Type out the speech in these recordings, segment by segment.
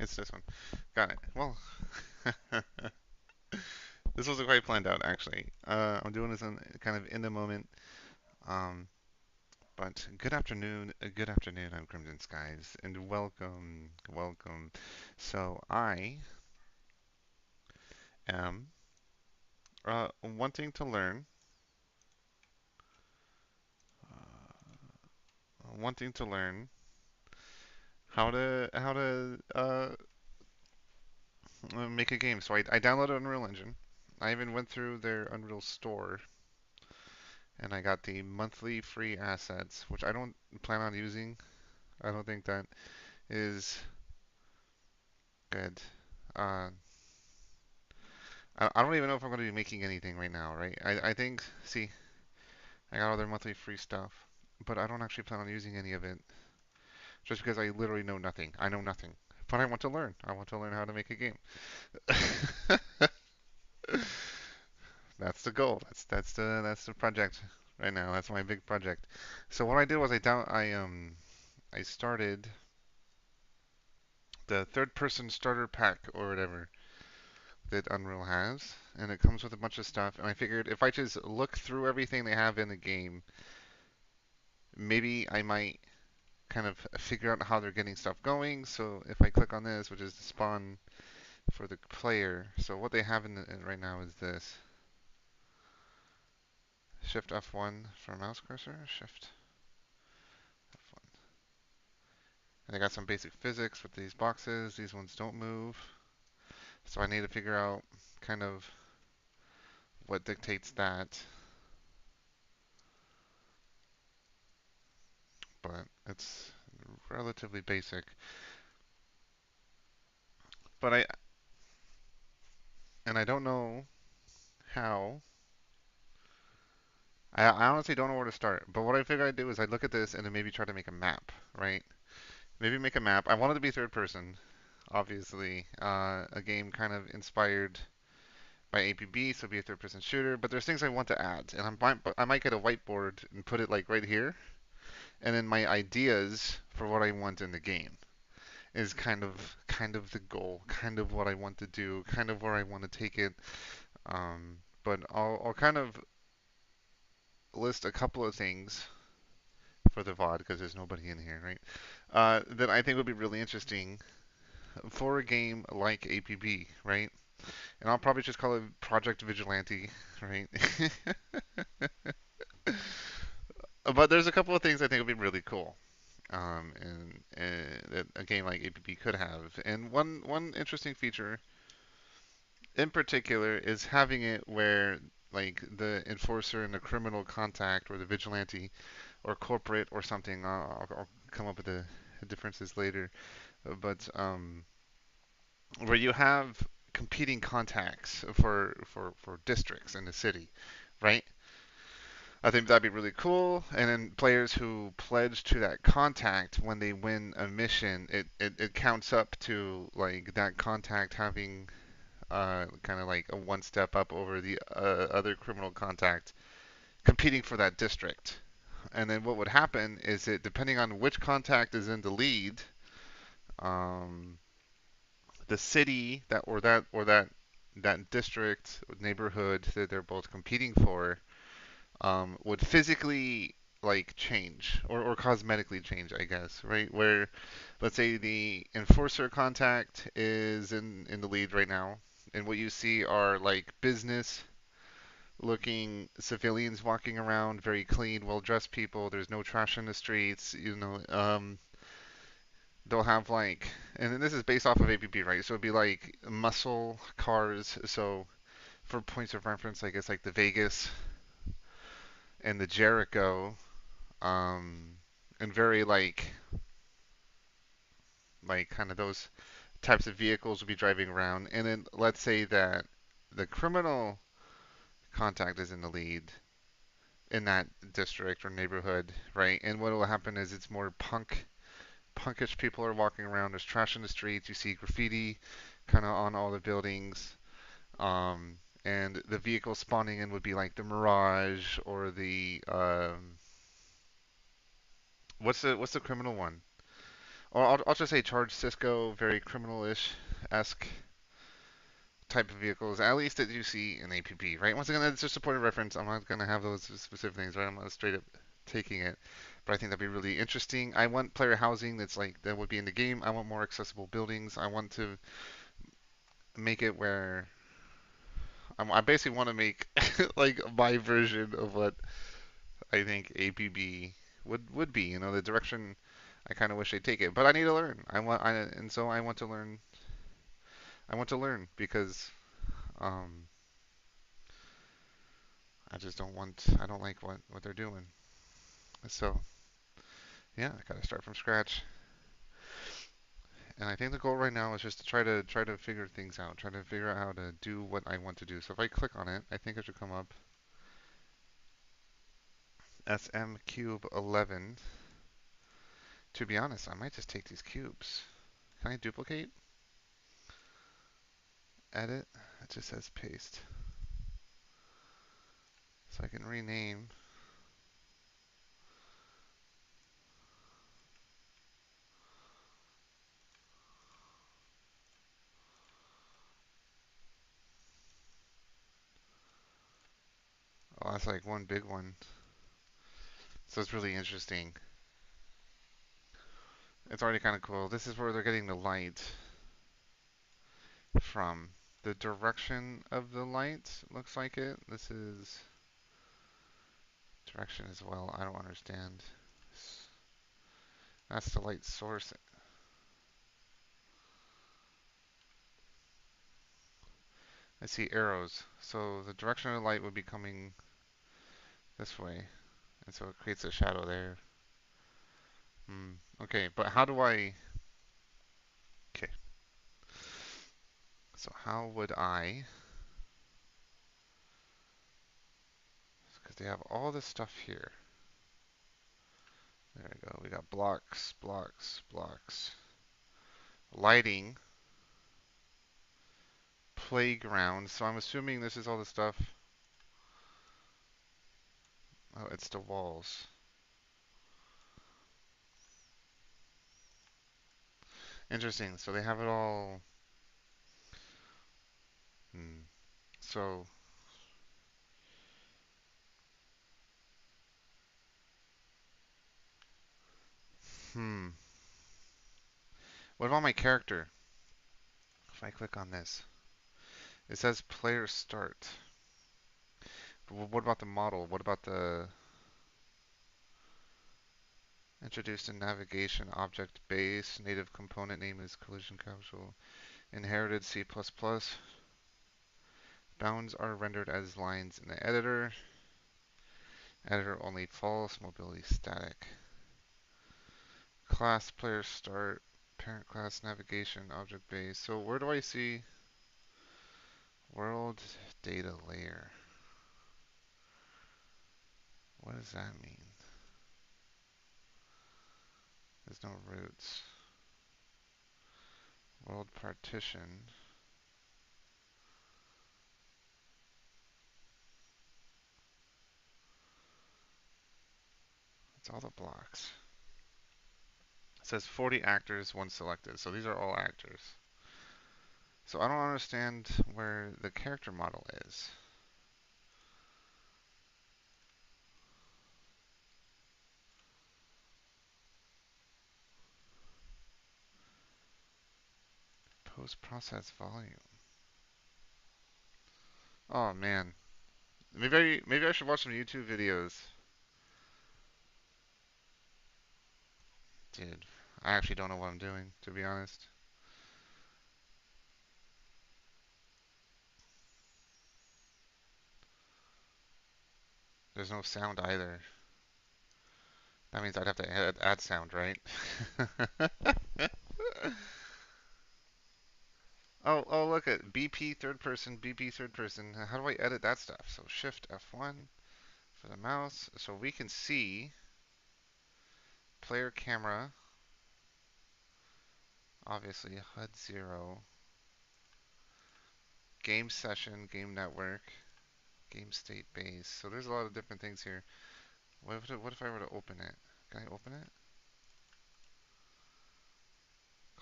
it's this one. Got it. Well, this wasn't quite planned out actually. I'm doing this in kind of in the moment. Um, but good afternoon. I'm Crimson Skies, and welcome. So I am wanting to learn, wanting to learn how to make a game. So I downloaded Unreal Engine. I even went through their Unreal Store, and I got the monthly free assets, which I don't plan on using. I don't think that is good. Uh, I don't even know if I'm going to be making anything right now, right? I think, see, I got all their monthly free stuff, but I don't actually plan on using any of it just because I literally know nothing. I know nothing. But I want to learn. I want to learn how to make a game. That's the goal. That's the project right now. That's my big project. So what I did was I started the third person starter pack or whatever that Unreal has, and it comes with a bunch of stuff. And I figured if I just look through everything they have in the game, maybe I might kind of figure out how they're getting stuff going. So if I click on this, which is the spawn for the player, so what they have in right now is this. Shift F1 for a mouse cursor, Shift F1. And I got some basic physics with these boxes. These ones don't move. So I need to figure out kind of what dictates that. But it's relatively basic. But I don't know how. I honestly don't know where to start. But what I figured I'd do is I'd look at this and then maybe try to make a map, right? Maybe make a map. I wanted to be third person, obviously. A game kind of inspired by APB, so be a third person shooter. But there's things I want to add, and I might get a whiteboard and put it like right here, and then my ideas for what I want in the game is kind of the goal, kind of what I want to do, kind of where I want to take it. But I'll kind of list a couple of things for the VOD because there's nobody in here, right? That I think would be really interesting for a game like APB, right? And I'll probably just call it Project Vigilante, right? But there's a couple of things I think would be really cool, and that a game like APB could have. And one interesting feature in particular is having it where like the enforcer and the criminal contact or the vigilante or corporate or something. I'll come up with the differences later. But where you have competing contacts for districts in the city, right? I think that'd be really cool. And then players who pledge to that contact when they win a mission, it counts up to like that contact having kind of like a one step up over the other criminal contact competing for that district. And then what would happen is that depending on which contact is in the lead, um, the city that district neighborhood that they're both competing for would physically like change or cosmetically change, I guess, right? Where let's say the enforcer contact is in the lead right now, and what you see are like business looking civilians walking around, very clean, well dressed people. There's no trash in the streets, they'll have like, and then this is based off of APB, right? So it'd be like muscle cars. So for points of reference, I guess like the Vegas and the Jericho, um, and very like kind of those types of vehicles will be driving around. And then let's say that the criminal contact is in the lead in that district or neighborhood, right? And what will happen is it's more punkish people are walking around. There's trash in the streets. You see graffiti kind of on all the buildings. And the vehicle spawning in would be like the Mirage or the what's the criminal one? Or I'll just say charge Cisco, very criminal-ish esque type of vehicles, at least that you see in APP, right? Once again, it's just a point of reference. I'm not going to have those specific things, right? I'm not straight up taking it, but I think that'd be really interesting. I want player housing that's like that would be in the game. I want more accessible buildings. I want to make it where I basically want to make like my version of what I think APB would be. You know, the direction I kind of wish they'd take it, but I need to learn. And so I want to learn. I want to learn because um, I just don't want. I don't like what they're doing. So yeah, I gotta start from scratch. And I think the goal right now is just to try to figure things out, try to figure out how to do what I want to do. So if I click on it, I think it should come up SM Cube 11. To be honest, I might just take these cubes. Can I duplicate? Edit? It just says paste. So I can rename. Oh, that's like one big one. So it's really interesting. It's already kind of cool. This is where they're getting the light from. The direction of the light looks like it. This is direction as well. I don't understand. That's the light source. I see arrows. So the direction of the light would be coming this way. And so it creates a shadow there. Hmm. Okay, but how do I... Okay, so how would I... Because they have all this stuff here. There we go. We got blocks, blocks, blocks. Lighting. Playground. So I'm assuming this is all the stuff. Oh, it's the walls. Interesting. So they have it all. Hmm. So, hmm. What about my character? If I click on this, it says player start. But what about the model? What about the introduced in navigation object base? Native component name is collision capsule. Inherited C++. Bounds are rendered as lines in the editor. Editor only false. Mobility static. Class player start. Parent class navigation object base. So where do I see world data layer? What does that mean? There's no roots. World partition. It's all the blocks. It says 40 actors, one selected. So these are all actors. So I don't understand where the character model is. Post-process volume. Oh man. Maybe I should watch some YouTube videos. Dude, I actually don't know what I'm doing, to be honest. There's no sound either. That means I'd have to add sound, right? Oh, look at BP third person, BP third person. How do I edit that stuff? So Shift F1 for the mouse. So we can see player camera, obviously HUD 0, game session, game network, game state base. So there's a lot of different things here. What if I were to open it? Can I open it?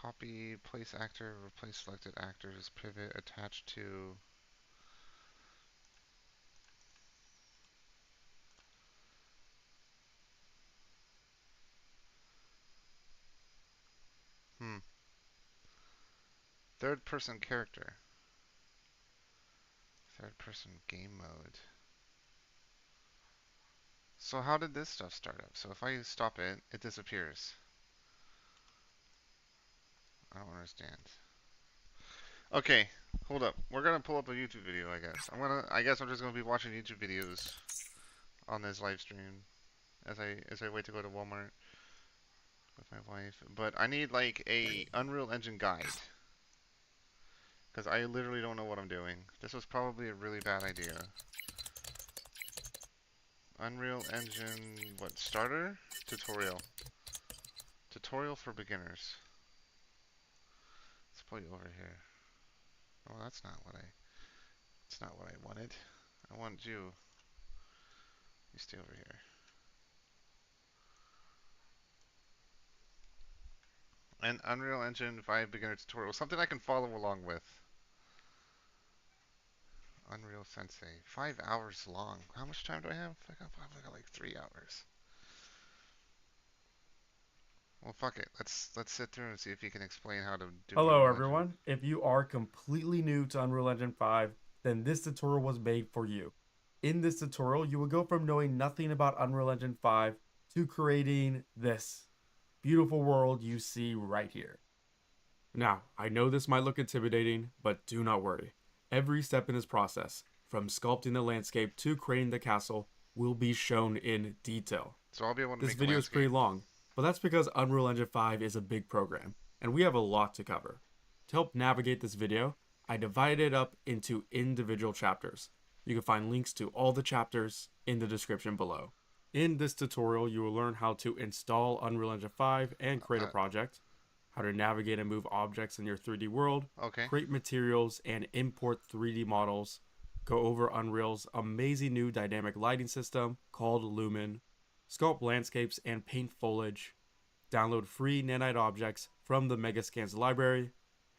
Copy, place actor, replace selected actors, pivot, attach to. Hmm. Third person character. Third person game mode. So how did this stuff start up? So if I stop it, it disappears. I don't understand. Okay, hold up. We're gonna pull up a YouTube video, I guess. I guess I'm just gonna be watching YouTube videos on this live stream as I wait to go to Walmart with my wife. But I need like a Unreal Engine guide because I literally don't know what I'm doing. This was probably a really bad idea. Unreal Engine, what, starter? Tutorial. Tutorial for beginners. Let's put you over here. Oh, that's not what I wanted. I want you. You stay over here. And Unreal Engine 5 beginner tutorial. Something I can follow along with. Unreal Sensei. 5 hours long. How much time do I have? I got like 3 hours. Well, fuck it. Let's sit through and see if he can explain how to do Hello Unreal Engine. everyone. If you are completely new to Unreal Engine 5, then this tutorial was made for you. In this tutorial, you will go from knowing nothing about Unreal Engine 5 to creating this beautiful world you see right here. Now, I know this might look intimidating, but do not worry. Every step in this process, from sculpting the landscape to creating the castle, will be shown in detail. So I'll be able to This make a video is pretty landscape. long, but that's because Unreal Engine 5 is a big program, and we have a lot to cover. To help navigate this video, I divided it up into individual chapters. You can find links to all the chapters in the description below. In this tutorial, you will learn how to install Unreal Engine 5 and create a Uh, project, how to navigate and move objects in your 3D world, okay. create materials and import 3D models, go over Unreal's amazing new dynamic lighting system called Lumen, sculpt landscapes and paint foliage, download free Nanite objects from the Megascans library,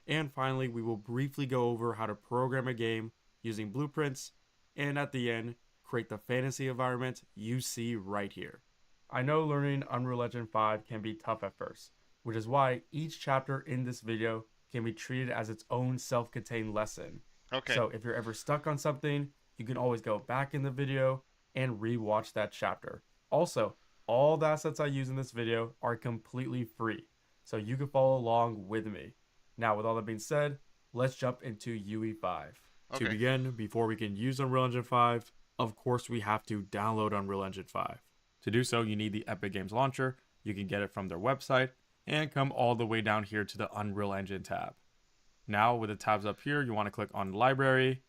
and finally, we will briefly go over how to program a game using blueprints, and at the end, create the fantasy environment you see right here. I know learning Unreal Engine 5 can be tough at first, which is why each chapter in this video can be treated as its own self-contained lesson. Okay. So if you're ever stuck on something, you can always go back in the video and re-watch that chapter. Also, all the assets I use in this video are completely free, so you can follow along with me. Now, with all that being said, let's jump into UE5. To Okay. begin, before we can use Unreal Engine 5, of course we have to download Unreal Engine 5. To do so, you need the Epic Games Launcher. You can get it from their website, and come all the way down here to the Unreal Engine tab. Now, with the tabs up here, you want to click on Library,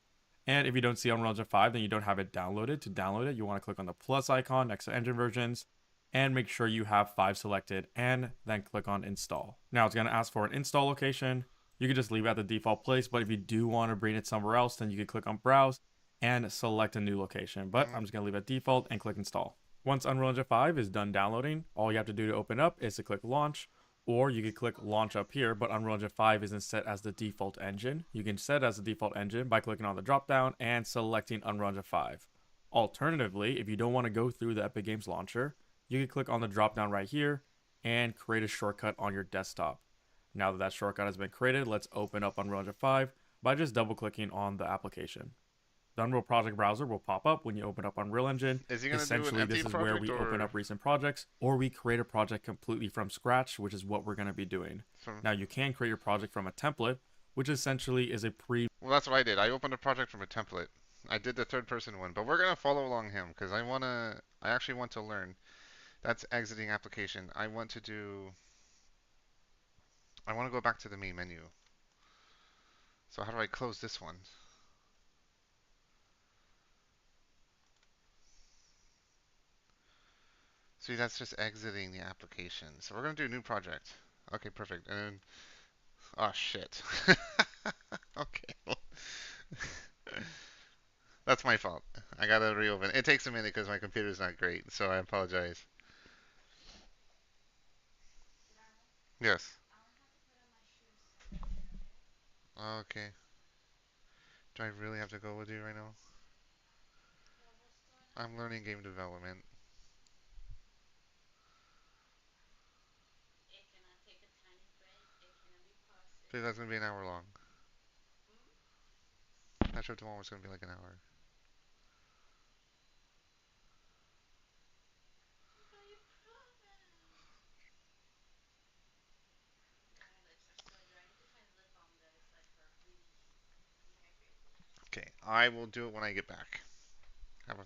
and if you don't see Unreal Engine 5, then you don't have it downloaded. To download it, you want to click on the plus icon next to Engine Versions, and make sure you have 5 selected, and then click on Install. Now, it's going to ask for an install location. You can just leave it at the default place, but if you do want to bring it somewhere else, then you can click on Browse and select a new location. But I'm just going to leave it default and click Install. Once Unreal Engine 5 is done downloading, all you have to do to open up is to click Launch, or you could click Launch up here, but Unreal Engine 5 isn't set as the default engine. You can set it as the default engine by clicking on the dropdown and selecting Unreal Engine 5. Alternatively, if you don't want to go through the Epic Games Launcher, you can click on the dropdown right here and create a shortcut on your desktop. Now that shortcut has been created, let's open up Unreal Engine 5 by just double clicking on the application. The Unreal Project browser will pop up when you open up Unreal Engine. Is he gonna do an Essentially, empty this is where project we or open up recent projects, or we create a project completely from scratch, which is what we're going to be doing. from? Now, you can create your project from a template, which essentially is a pre. Well, that's what I did. I opened a project from a template. I did the third person one, but we're gonna follow along him because I actually want to learn. That's exiting application. I want to do. I want to go back to the main menu. So how do I close this one? See, that's just exiting the application. So we're gonna do a new project. Okay, perfect. And oh shit. Okay. That's my fault. I gotta reopen. It takes a minute because my computer's not great, so I apologize. Yes. Okay. Do I really have to go with you right now? I'm learning game development. Dude, that's gonna be an hour long. That show tomorrow is gonna be like an hour. Okay, I will do it when I get back. How about that?